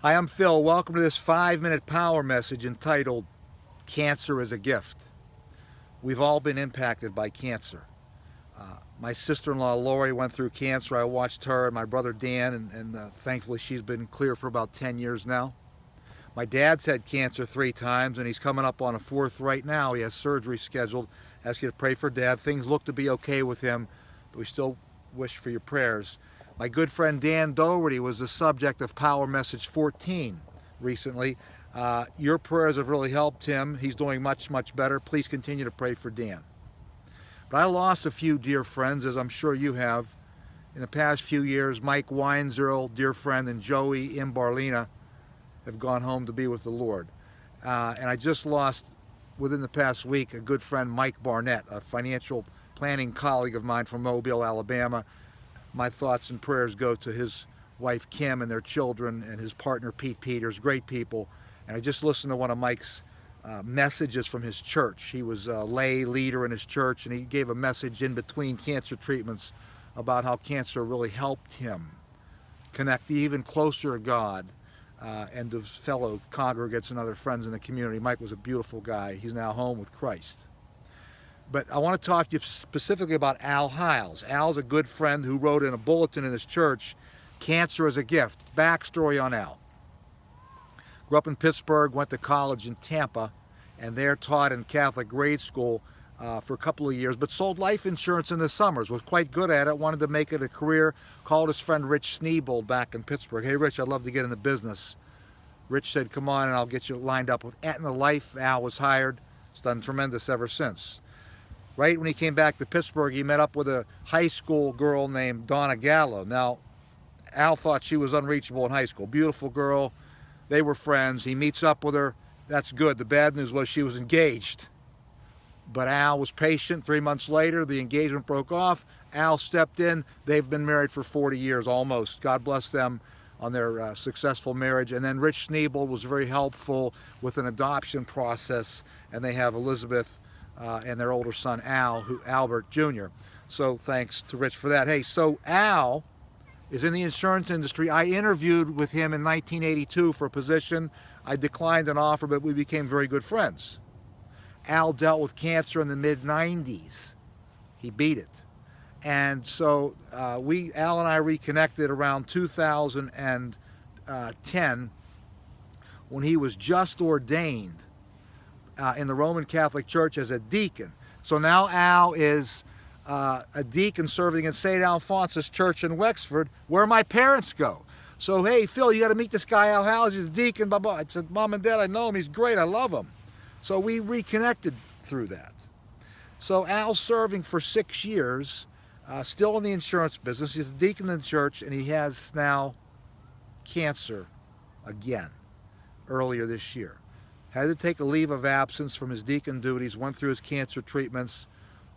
Hi, I'm Phil. Welcome to this 5-minute power message entitled, Cancer is a Gift. We've all been impacted by cancer. My sister-in-law Lori went through cancer. I watched her and my brother Dan, and thankfully she's been clear for about 10 years now. My dad's had cancer 3 times, and he's coming up on a 4th right now. He has surgery scheduled. I ask you to pray for Dad. Things look to be okay with him, but we still wish for your prayers. My good friend Dan Doherty was the subject of Power Message 14 recently. Your prayers have really helped him. He's doing much, much better. Please continue to pray for Dan. But I lost a few dear friends, as I'm sure you have, in the past few years. Mike Weinzierl, dear friend, and Joey Imbarlina have gone home to be with the Lord. And I just lost, within the past week, a good friend, Mike Barnett, a financial planning colleague of mine from Mobile, Alabama. My thoughts and prayers go to his wife Kim and their children and his partner Pete Peters, great people. And I just listened to one of Mike's messages from his church. He was a lay leader in his church, and he gave a message in between cancer treatments about how cancer really helped him connect even closer to God and to fellow congregants and other friends in the community. Mike was a beautiful guy. He's now home with Christ. But I want to talk to you specifically about Al Heiles. Al's a good friend who wrote in a bulletin in his church, Cancer is a Gift. Backstory on Al. Grew up in Pittsburgh, went to college in Tampa, and there taught in Catholic grade school for a couple of years, but sold life insurance in the summers, was quite good at it, wanted to make it a career, called his friend Rich Sneebold back in Pittsburgh. Hey Rich, I'd love to get in the business. Rich said, come on and I'll get you lined up with Aetna Life. Al was hired. It's done tremendous ever since. Right when he came back to Pittsburgh, he met up with a high school girl named Donna Gallo. Now, Al thought she was unreachable in high school. Beautiful girl. They were friends. He meets up with her. That's good. The bad news was she was engaged. But Al was patient. 3 months later, the engagement broke off. Al stepped in. They've been married for 40 years, almost. God bless them on their successful marriage. And then Rich Sneebold was very helpful with an adoption process. And they have Elizabeth and their older son Albert Jr. So thanks to Rich for that. Hey, so Al is in the insurance industry. I interviewed with him in 1982 for a position. I declined an offer, but we became very good friends. Al dealt with cancer in the mid-90s. He beat it. And so Al and I reconnected around 2010 when he was just ordained in the Roman Catholic Church as a deacon. So now Al is a deacon serving in St. Alphonsus Church in Wexford, where my parents go. So, hey, Phil, you got to meet this guy, Al Heiles. He's a deacon, blah, blah. I said, Mom and Dad, I know him. He's great. I love him. So we reconnected through that. So Al's serving for 6 years, still in the insurance business. He's a deacon in the church, and he has now cancer again earlier this year. Had to take a leave of absence from his deacon duties, went through his cancer treatments,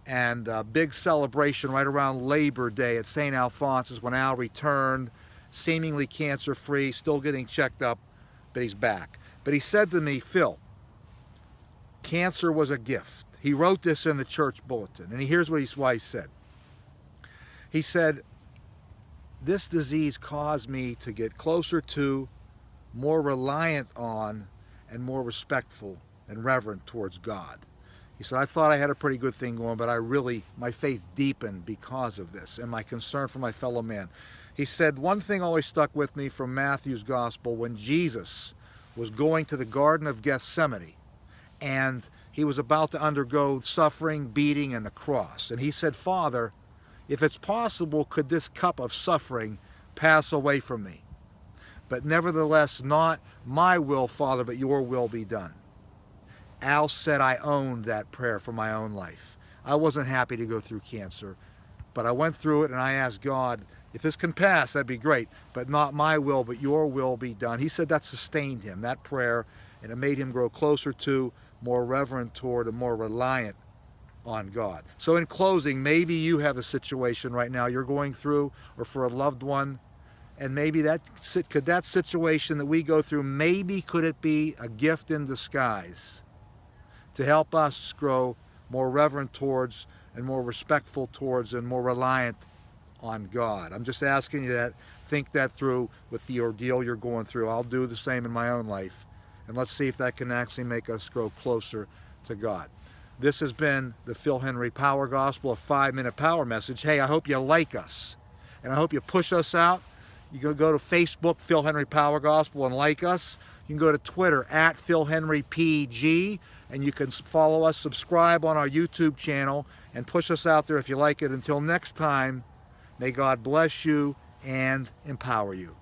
and a big celebration right around Labor Day at St. Alphonsus when Al returned, seemingly cancer-free, still getting checked up, but he's back. But he said to me, Phil, cancer was a gift. He wrote this in the church bulletin, and here's why he said. He said, this disease caused me to get closer to, more reliant on, and more respectful and reverent towards God. He said, I thought I had a pretty good thing going, but my faith deepened because of this and my concern for my fellow man. He said, one thing always stuck with me from Matthew's gospel when Jesus was going to the Garden of Gethsemane and he was about to undergo suffering, beating, and the cross. And he said, Father, if it's possible, could this cup of suffering pass away from me? But nevertheless, not my will, Father, but your will be done. Al said I owned that prayer for my own life. I wasn't happy to go through cancer, but I went through it and I asked God, if this can pass, that'd be great, but not my will, but your will be done. He said that sustained him, that prayer, and it made him grow closer to, more reverent toward, and more reliant on God. So in closing, maybe you have a situation right now you're going through, or for a loved one, and maybe that situation that we go through, maybe could it be a gift in disguise to help us grow more reverent towards, and more respectful towards, and more reliant on God. I'm just asking you to think that through with the ordeal you're going through. I'll do the same in my own life. And let's see if that can actually make us grow closer to God. This has been the Phil Henry Power Gospel, a 5-minute power message. Hey, I hope you like us. And I hope you push us out. You can go to Facebook, Phil Henry Power Gospel, and like us. You can go to Twitter, @PhilHenryPG. And you can follow us, subscribe on our YouTube channel, and push us out there if you like it. Until next time, may God bless you and empower you.